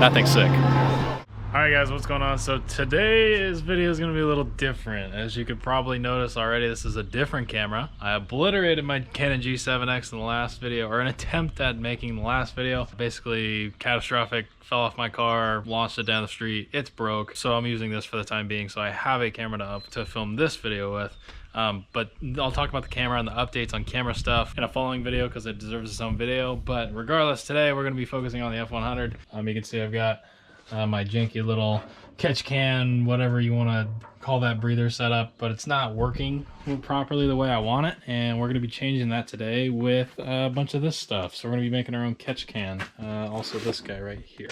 That thing's sick. Alright guys, what's going on? So today's video is going to be a little different. As you could probably notice already, this is a different camera. I obliterated my Canon G7X in the last video, or an attempt at making the last video. Basically catastrophic, fell off my car, launched it down the street, it's broke. So I'm using this for the time being, so I have a camera to film this video with. But I'll talk about the camera and the updates on camera stuff in a following video because it deserves its own video. But regardless, today we're going to be focusing on the F100. You can see I've got my janky little catch can, whatever you want to call that breather setup, but it's not working properly the way I want it, and we're going to be changing that today with a bunch of this stuff. So we're going to be making our own catch can. Also this guy right here.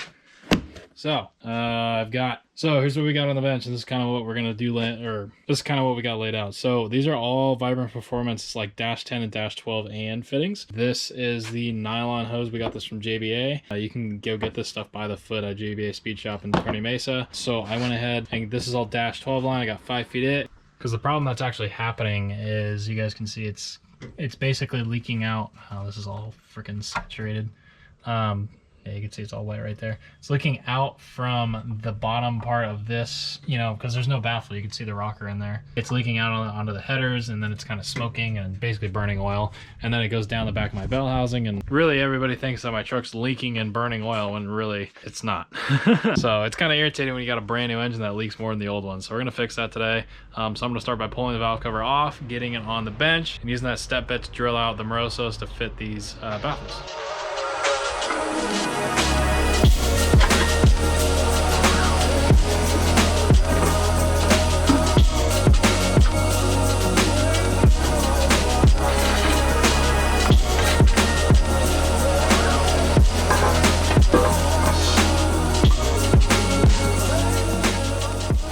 So here's what we got on the bench, and this is kind of what we're gonna do, this is kind of what we got laid out. So these are all Vibrant Performance, like -10 and -12 and fittings. This is the nylon hose. We got this from JBA. You can go get this stuff by the foot at JBA Speed Shop in Kearney Mesa. So I went ahead, and this is all -12 line. I got 5 feet it, because the problem that's actually happening is, you guys can see it's basically leaking out. Oh, this is all freaking saturated. Yeah, you can see it's all white right there. It's leaking out from the bottom part of this, you know, because there's no baffle. You can see the rocker in there. It's leaking out onto the headers, and then it's kind of smoking and basically burning oil. And then it goes down the back of my bell housing. And really, everybody thinks that my truck's leaking and burning oil when really it's not. So it's kind of irritating when you got a brand new engine that leaks more than the old one. So we're going to fix that today. So I'm going to start by pulling the valve cover off, getting it on the bench, and using that step bit to drill out the Morosos to fit these baffles.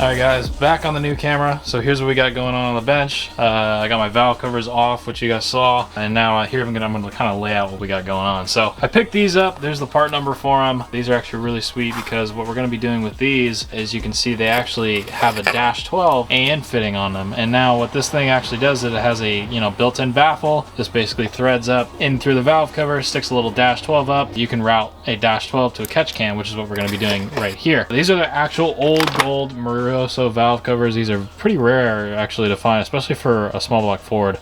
Alright guys, back on the new camera. So here's what we got going on the bench. I got my valve covers off, which you guys saw, and now here I'm gonna kind of lay out what we got going on. So I picked these up. There's the part number for them. These are actually really sweet, because what we're gonna be doing with these is, you can see they actually have a -12 and fitting on them. And now what this thing actually does is it has a, you know, built-in baffle. This basically threads up in through the valve cover, sticks a little -12 up. You can route a -12 to a catch can, which is what we're gonna be doing right here. These are the actual old gold Moroso valve covers. These are pretty rare actually to find, especially for a small block Ford.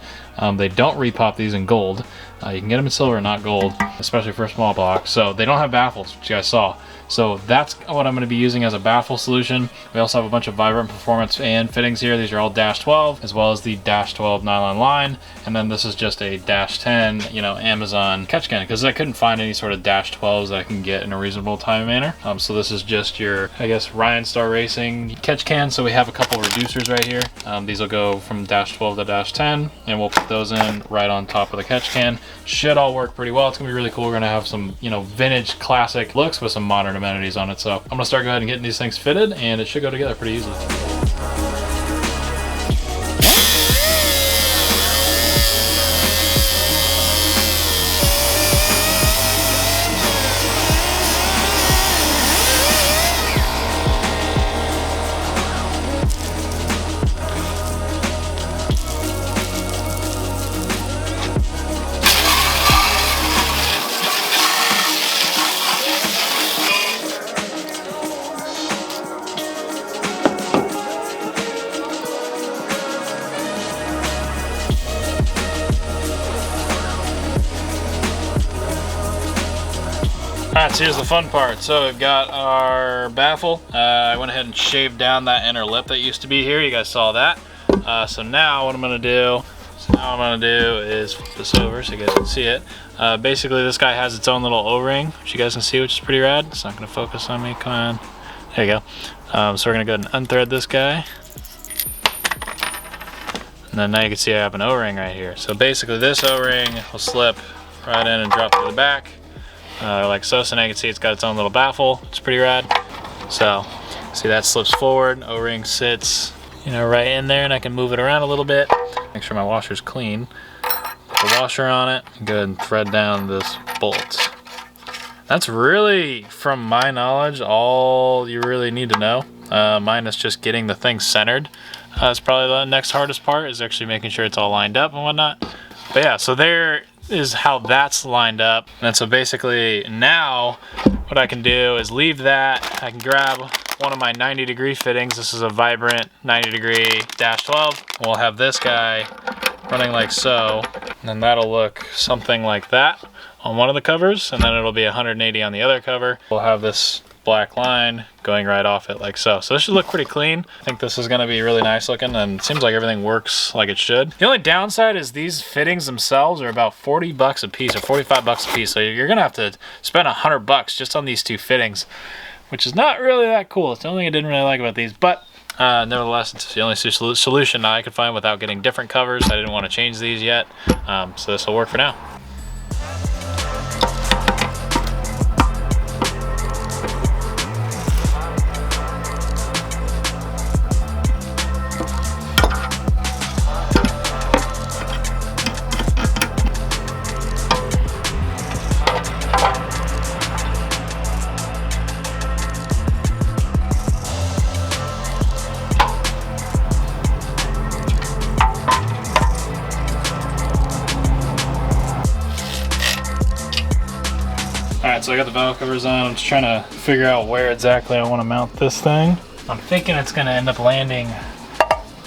They don't repop these in gold. You can get them in silver, not gold, especially for a small block. So they don't have baffles, which you guys saw. So that's what I'm going to be using as a baffle solution. We also have a bunch of Vibrant Performance and fittings here. These are all -12, as well as the -12 Nylon Line. And then this is just a -10, you know, Amazon catch can, because I couldn't find any sort of -12s that I can get in a reasonable time manner. So this is just your, I guess, Ryan Star Racing catch can. So we have a couple reducers right here. These will go from -12 to -10, and we'll put those in right on top of the catch can. Should all work pretty well. It's gonna be really cool. We're gonna have some, you know, vintage classic looks with some modern amenities on it. So I'm gonna start ahead and getting these things fitted, and it should go together pretty easily. Alright, so here's the fun part. So we've got our baffle. I went ahead and shaved down that inner lip that used to be here. You guys saw that. So now what I'm going to do, is flip this over so you guys can see it. Basically this guy has its own little O-ring, which you guys can see, which is pretty rad. It's not going to focus on me. Come on. There you go. So we're going to go ahead and unthread this guy. And then now you can see I have an O-ring right here. So basically this O-ring will slip right in and drop to the back. Like so. So now you can see it's got its own little baffle. It's pretty rad. So see, that slips forward, O-ring sits, you know, right in there, and I can move it around a little bit. Make sure my washer's clean. Put the washer on it, and go ahead and thread down this bolt. That's really, from my knowledge, all you really need to know. Mine is just getting the thing centered. That's probably the next hardest part, is actually making sure it's all lined up and whatnot. But yeah, so there, is how that's lined up. And so basically now what I can do is leave that. I can grab one of my 90-degree fittings. This is a Vibrant 90-degree -12. We'll have this guy running like so, and then that'll look something like that on one of the covers, and then it'll be 180 on the other cover. We'll have this black line going right off it like so. So this should look pretty clean. I think this is gonna be really nice looking, and it seems like everything works like it should. The only downside is these fittings themselves are about 40 bucks a piece or 45 bucks a piece. So you're gonna have to spend 100 bucks just on these 2 fittings, which is not really that cool. It's the only thing I didn't really like about these, but nevertheless, it's the only solution I could find without getting different covers. I didn't want to change these yet, so this will work for now. Alright, so I got the valve covers on. I'm just trying to figure out where exactly I want to mount this thing. I'm thinking it's going to end up landing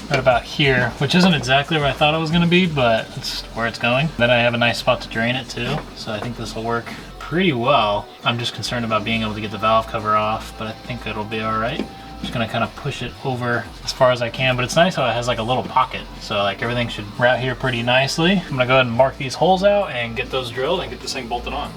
right about here, which isn't exactly where I thought it was going to be, but it's where it's going. Then I have a nice spot to drain it too, so I think this will work pretty well. I'm just concerned about being able to get the valve cover off, but I think it'll be alright. Just gonna kind of push it over as far as I can, but it's nice how it has like a little pocket, so like everything should route here pretty nicely. I'm gonna go ahead and mark these holes out and get those drilled and get this thing bolted on.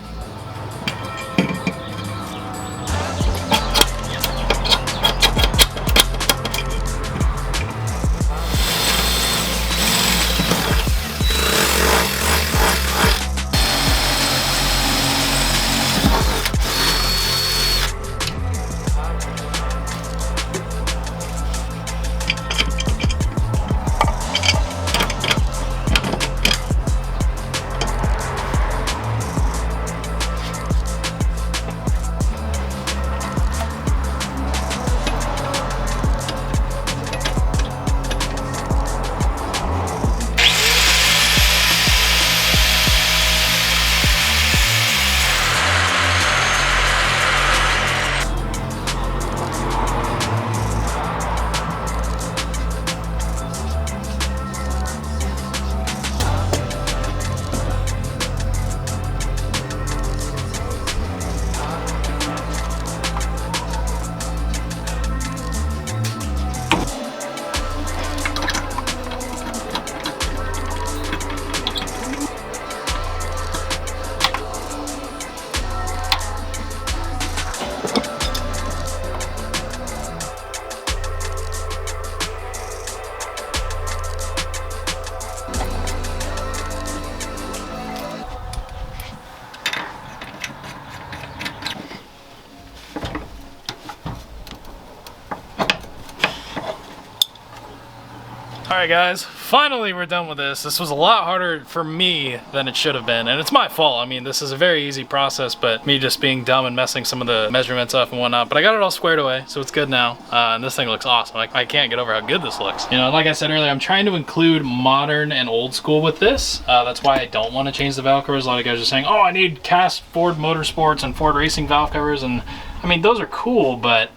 Alright guys, finally we're done with this. This was a lot harder for me than it should have been, and it's my fault. I mean, this is a very easy process, but me just being dumb and messing some of the measurements up and whatnot. But I got it all squared away, so it's good now, and this thing looks awesome. I can't get over how good this looks. You know, like I said earlier, I'm trying to include modern and old school with this. That's why I don't want to change the valve covers. A lot of guys are saying, oh, I need cast Ford Motorsports and Ford Racing valve covers, and I mean, those are cool, but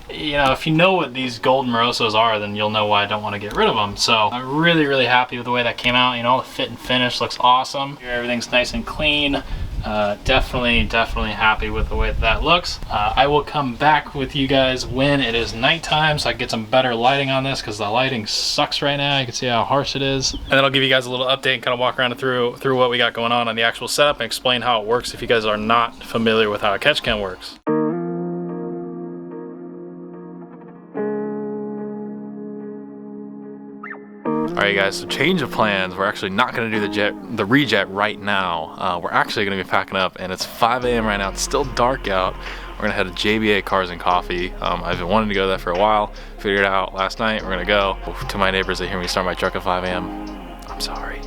you know, if you know what these gold Morosos are, then you'll know why I don't want to get rid of them. So I'm really, really happy with the way that came out. You know, the fit and finish looks awesome. Here, everything's nice and clean. Definitely happy with the way that looks. I will come back with you guys when it is nighttime so I can get some better lighting on this, because the lighting sucks right now. You can see how harsh it is. And then I'll give you guys a little update and kind of walk around through what we got going on the actual setup and explain how it works if you guys are not familiar with how a catch can works. Alright guys, so change of plans. We're actually not going to do the rejet right now. We're actually going to be packing up, and it's 5 a.m. right now. It's still dark out. We're going to head to JBA Cars and Coffee. I've been wanting to go there for a while. Figured it out last night. We're going to go. To my neighbors, they hear me start my truck at 5 a.m. I'm sorry.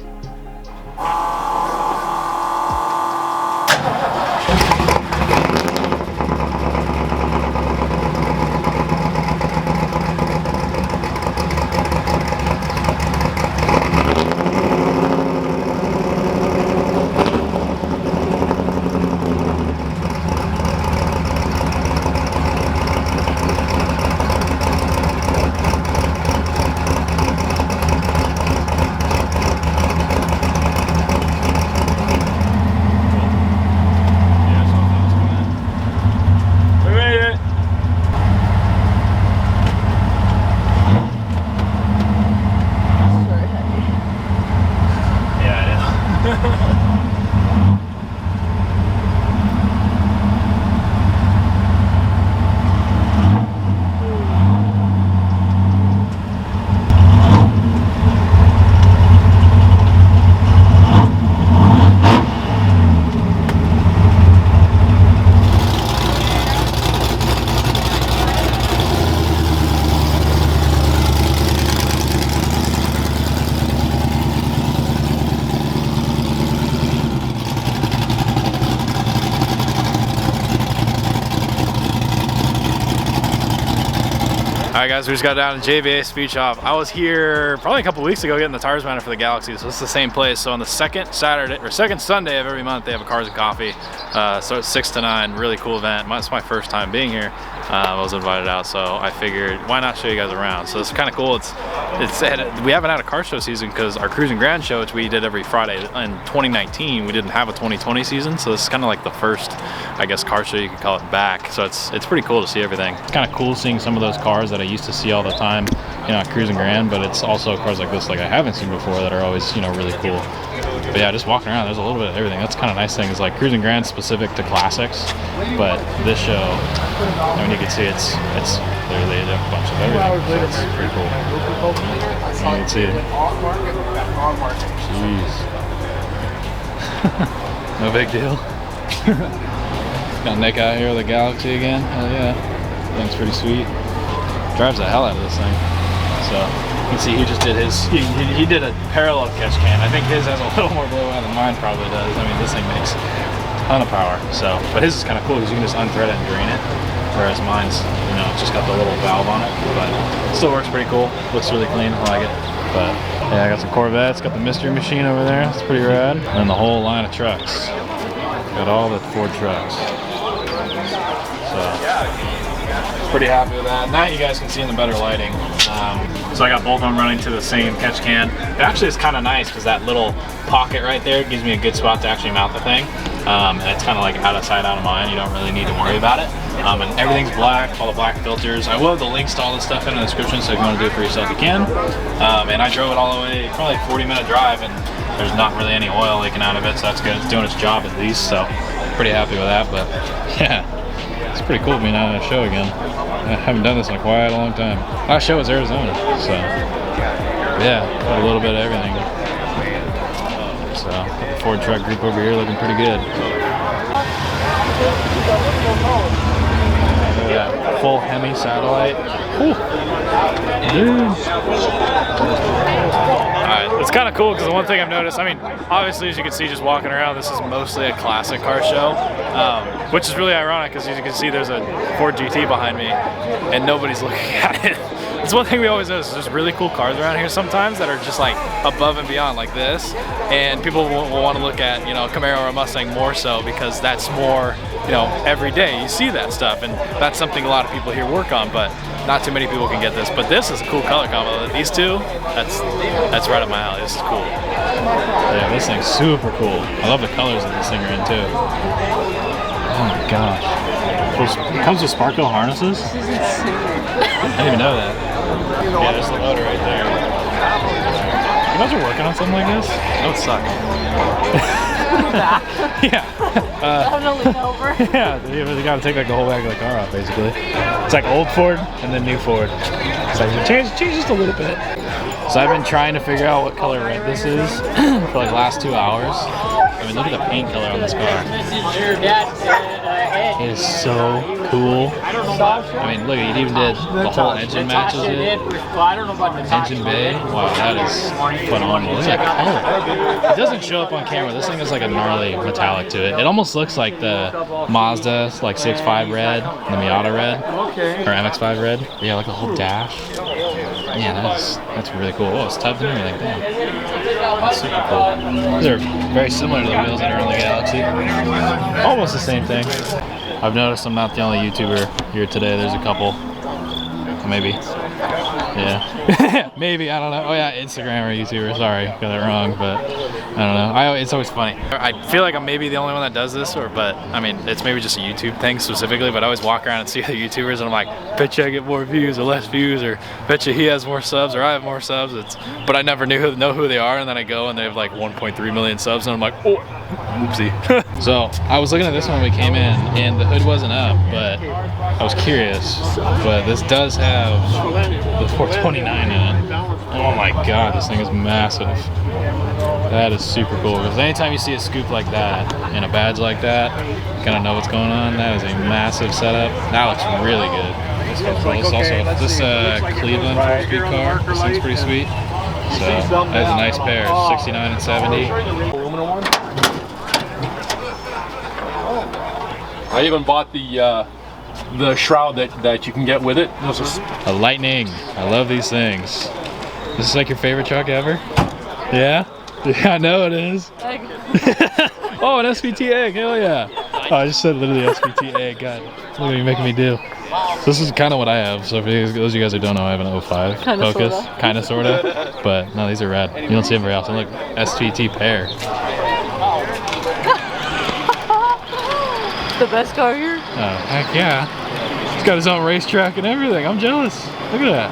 Alright guys, we just got down to JVA Speed Shop. I was here probably a couple weeks ago getting the tires mounted for the Galaxy, so it's the same place. So on the second Sunday of every month, they have a Cars and Coffee. So it's 6 to 9, really cool event. It's my first time being here. I was invited out, so I figured why not show you guys around. So it's kind of cool. We haven't had a car show season because our Cruise and Grand show, which we did every Friday in 2019, we didn't have a 2020 season. So this is kind of like the first, I guess, car show you could call it back. So it's pretty cool to see everything. It's kind of cool seeing some of those cars that I used to see all the time, you know, at Cruise and Grand, but it's also cars like this like I haven't seen before that are always, you know, really cool. But yeah, just walking around, there's a little bit of everything. That's kind of nice thing is like Cruise and Grand specific to classics, but this show, I mean, you can see it's literally a bunch of everything, so it's pretty cool. You can see it. Jeez. No big deal. Got Nick out here with a Galaxy again. Hell yeah. Thing's pretty sweet. Drives the hell out of this thing. So you can see he just did his, he did a parallel catch can. I think his has a little more blowout than mine probably does. I mean, this thing makes a ton of power. So, but his is kind of cool because you can just unthread it and drain it. Whereas mine's, you know, it's just got the little valve on it. But it still works pretty cool. Looks really clean. I like it. But yeah, I got some Corvettes. Got the mystery machine over there. It's pretty rad. And the whole line of trucks. Got all the Ford trucks. So pretty happy with that. Now you guys can see in the better lighting. So I got both of them running to the same catch can. It actually is kind of nice because that little pocket right there gives me a good spot to actually mount the thing. And it's kind of like out of sight, out of mind. You don't really need to worry about it. And everything's black, all the black filters. I will have the links to all this stuff in the description, so if you want to do it for yourself, you can. And I drove it all the way, probably like 40-minute drive, and there's not really any oil leaking out of it, so that's good. It's doing its job at least, so pretty happy with that. But yeah, it's pretty cool being out on a show again. I haven't done this in quite a long time. Last show was Arizona, so yeah, got a little bit of everything. So the Ford truck group over here looking pretty good. Yeah, full Hemi satellite. Alright, it's kind of cool because the one thing I've noticed, I mean, obviously as you can see just walking around, this is mostly a classic car show, which is really ironic because as you can see there's a Ford GT behind me and nobody's looking at it. It's one thing we always notice, there's really cool cars around here sometimes that are just like above and beyond like this, and people will want to look at, you know, a Camaro or a Mustang more so because that's more, you know, every day you see that stuff, and that's something a lot of people here work on, but not too many people can get this. But this is a cool color combo. These two, that's right up my alley. This is cool. Yeah, this thing's super cool. I love the colors that this thing are in too. Oh my gosh. It comes with sparkle harnesses? I didn't even know that. Yeah, there's the motor right there. You guys are working on something like this? That would suck. Yeah. Definitely over. Yeah, you gotta take like the whole back of the car off basically. It's like old Ford and then new Ford. So you change just a little bit. So I've been trying to figure out what color red this is for like the last 2 hours. I mean, look at the paint color on this car. It is so cool. I mean, look, it even did the whole engine matches it. Engine bay. Wow, that is phenomenal. Look at that color. It doesn't show up on camera. This thing is like a gnarly metallic to it. It almost looks like the Mazda like 6.5 red, the Miata red, or MX-5 red. Yeah, like the whole dash. Yeah, that's really cool. Oh, it's tubbed and everything. Damn. That's super cool. These are very similar to the wheels that are on the Galaxy. Almost the same thing. I've noticed I'm not the only YouTuber here today. There's a couple. Maybe. Yeah. Maybe, I don't know. Oh yeah, Instagram or YouTuber. Sorry, got that wrong, but I don't know. It's always funny. I feel like I'm maybe the only one that does this, but I mean, it's maybe just a YouTube thing specifically, but I always walk around and see other YouTubers and I'm like, bet you I get more views or less views, or bet you he has more subs or I have more subs. But I never know who they are, and then I go and they have like 1.3 million subs and I'm like, oh, oopsie. So I was looking at this one when we came in and the hood wasn't up, but I was curious, but this does have the 429 in it. Oh my god, this thing is massive. That is super cool, because anytime you see a scoop like that and a badge like that, you kind of know what's going on. That is a massive setup. That looks really good. This also, this Cleveland 4-speed car, this thing's pretty sweet. So that is a nice pair, 69 and 70. I even bought the the shroud that you can get with it. A Lightning. I love these things. This is like your favorite truck ever? Yeah? Yeah, I know it is. Oh, an SVT egg, hell yeah. Oh, I just said literally SVT egg, God. Look what you're making me do. So this is kind of what I have. So for those of you guys who don't know, I have an 05 Focus. Kind of, sort of. But no, these are rad. You don't see them very often. Look, SVT pair. The best car here? Oh, heck yeah. He's got his own racetrack and everything. I'm jealous. Look at that.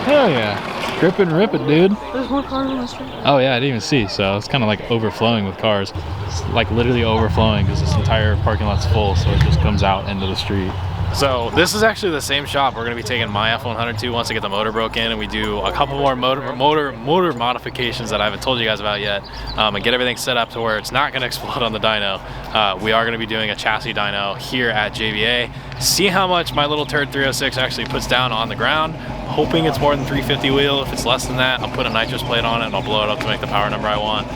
Hell yeah. Grip and rip it, dude. There's more cars on the street. Oh yeah, I didn't even see. So it's kind of like overflowing with cars. It's like literally overflowing because this entire parking lot's full, so it just comes out into the street. So this is actually the same shop we're going to be taking my F100 to once I get the motor broke in, and we do a couple more motor modifications that I haven't told you guys about yet, and get everything set up to where it's not going to explode on the dyno. We are going to be doing a chassis dyno here at JVA. See how much my little turd 306 actually puts down on the ground. Hoping it's more than 350 wheel. If it's less than that, I'll put a nitrous plate on it and I'll blow it up to make the power number I want.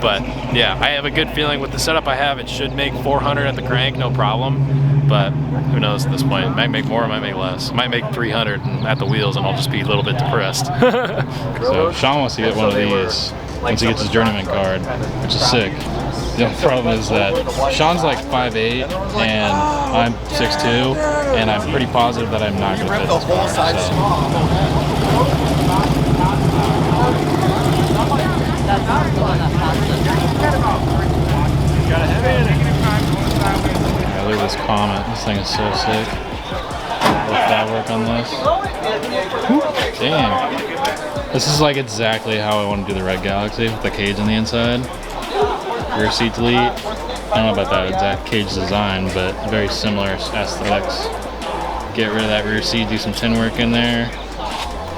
But yeah, I have a good feeling with the setup I have. It should make 400 at the crank, no problem. But who knows at this point? It might make more, it might make less. It might make 300 at the wheels and I'll just be a little bit depressed. So Sean wants to get one of these once he gets his journeyman card, which is sick. The only problem is that Sean's like 5'8" and I'm 6'2", and I'm pretty positive that I'm not going to fit this car. Look at this Comet. This thing is so sick. Let work on this. Damn. This is like exactly how I want to do the Red Galaxy with the cage on the inside. Rear seat delete. I don't know about that exact cage design, but very similar aesthetics. Get rid of that rear seat, do some tin work in there,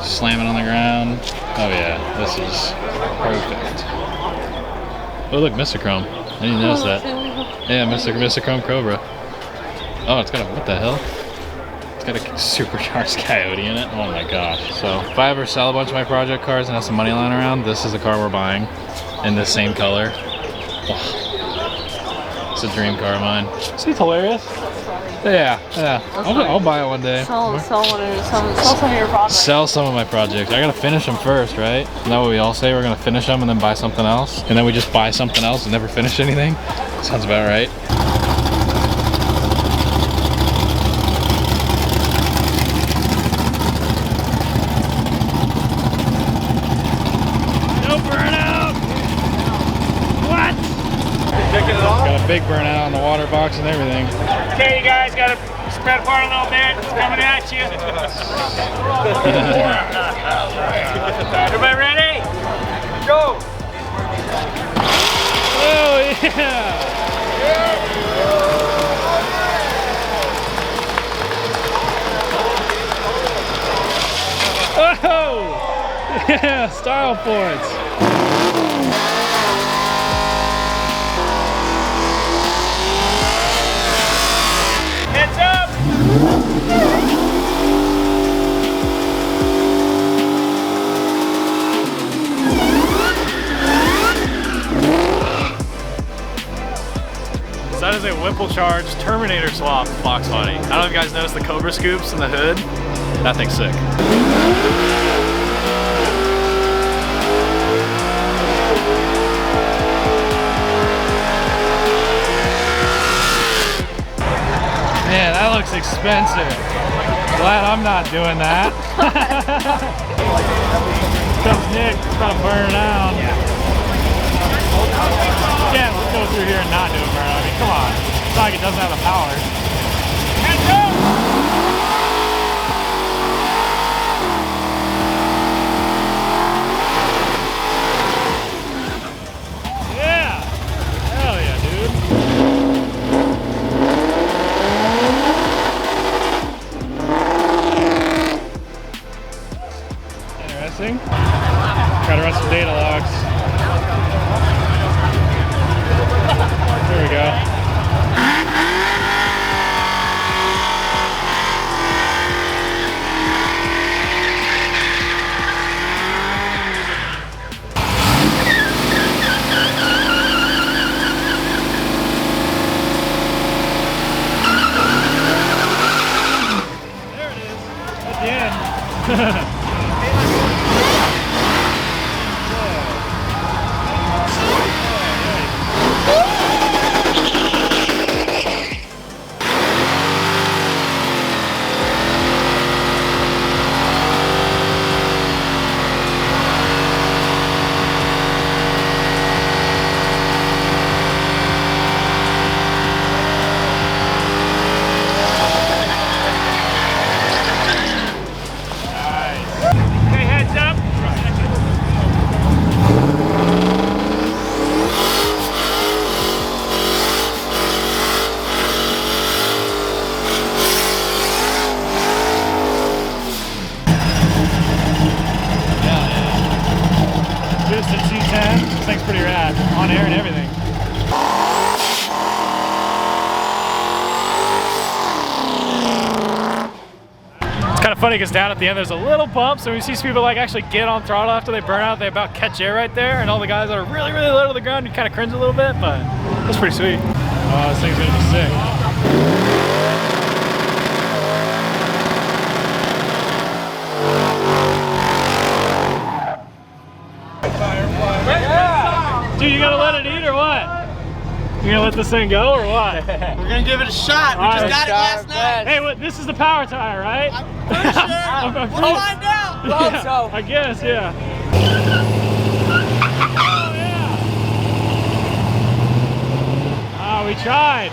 slam it on the ground. Oh yeah, this is perfect. Oh look, Mr. Chrome. I didn't notice that. Yeah, Mr. Chrome Cobra. Oh, it's got a, what the hell? It's got a supercharged Coyote in it. Oh my gosh. So if I ever sell a bunch of my project cars and have some money lying around, this is the car we're buying in this same color. Oh, it's a dream car of mine. See, it's hilarious. Yeah. I'll buy it one day. Sell some of your projects. Sell some of my projects. I gotta finish them first, right? Isn't that what we all say? We're gonna finish them and then buy something else? And then we just buy something else and never finish anything? Sounds about right. Got a big burnout on the water box and everything. Okay, you guys got to spread apart a little bit. It's coming at you. Everybody ready? Go! Oh yeah! Oh! Yeah, style points. So that is a Whipple Charge Terminator swap box body. I don't know if you guys noticed the Cobra scoops in the hood. That thing's sick. Man, that looks expensive. Glad I'm not doing that. Comes Nick, it's about to burn out. Yeah, let's go through here and not do a burnout. I mean, come on. It's not like it doesn't have the power. Catch up! Yeah! Hell yeah, dude. Interesting. Gotta run some data logs. There we go. the end. Okay, heads up. Boosted C10. This thing's pretty rad. On air and everything. It's kind of funny because down at the end there's a little bump, so we see some people like actually get on throttle after they burn out. They about catch air right there, and all the guys that are really, really low to the ground, you kind of cringe a little bit, but that's pretty sweet. Oh, this thing's gonna be sick. Dude, you gotta let it eat or what? You gonna let this thing go or what? We're gonna give it a shot. We just got it last night. Hey, what? This is the power tire, right? I'm pretty sure. We'll find out. Yeah, so. I guess, yeah. Oh, yeah. Oh, we tried.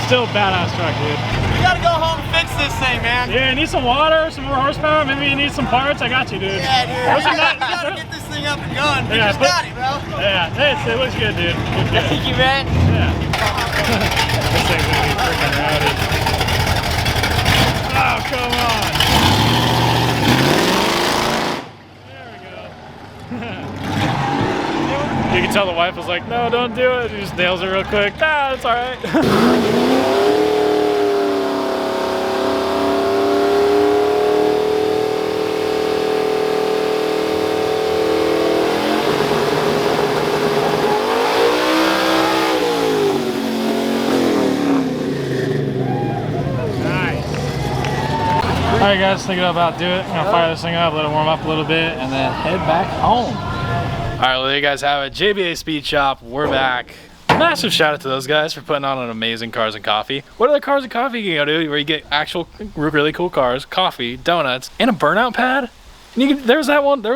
Still a badass truck, dude. We gotta go home and fix this thing, man. Yeah, you need some water, some more horsepower, maybe you need some parts. I got you, dude. Yeah, dude. We Listen, gotta get this thing up and going. We Yeah, just got it, bro. Yeah, it looks good, dude. Looks good. Thank you, man. Yeah. This thing's gonna be freaking rowdy. Oh, come on. There we go. You can tell the wife was like, no, don't do it. He just nails it real quick. Nah, it's all right. Alright guys, thinking about do it. I'm gonna fire this thing up, let it warm up a little bit, and then head back home. Alright, well there you guys have it. JBA Speed Shop, we're back. Massive shout out to those guys for putting on an amazing Cars and Coffee. What other Cars and Coffee you can go to where you get actual really cool cars, coffee, donuts, and a burnout pad? And you can, there was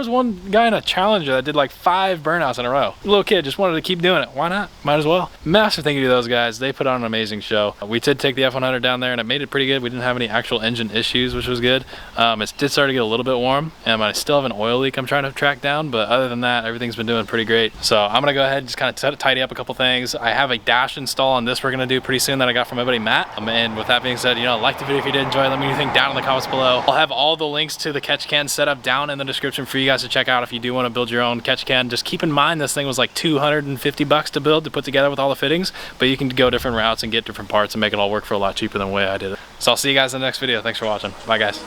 one guy in a Challenger that did like 5 burnouts in a row. A little kid just wanted to keep doing it. Why not? Might as well. Massive thank you to those guys. They put on an amazing show. We did take the F100 down there and it made it pretty good. We didn't have any actual engine issues, which was good. It did start to get a little bit warm, and I still have an oil leak I'm trying to track down, but other than that, everything's been doing pretty great. So I'm gonna go ahead and just kind of tidy up a couple things. I have a dash install on this we're gonna do pretty soon that I got from my buddy Matt. And with that being said, you know, like the video if you did enjoy. Let me know what you think down in the comments below. I'll have all the links to the catch can setup down in the description for you guys to check out if you do want to build your own catch can. Just keep in mind this thing was like $250 to build, to put together with all the fittings, but you can go different routes and get different parts and make it all work for a lot cheaper than the way I did it. So I'll see you guys in the next video. Thanks for watching. Bye guys.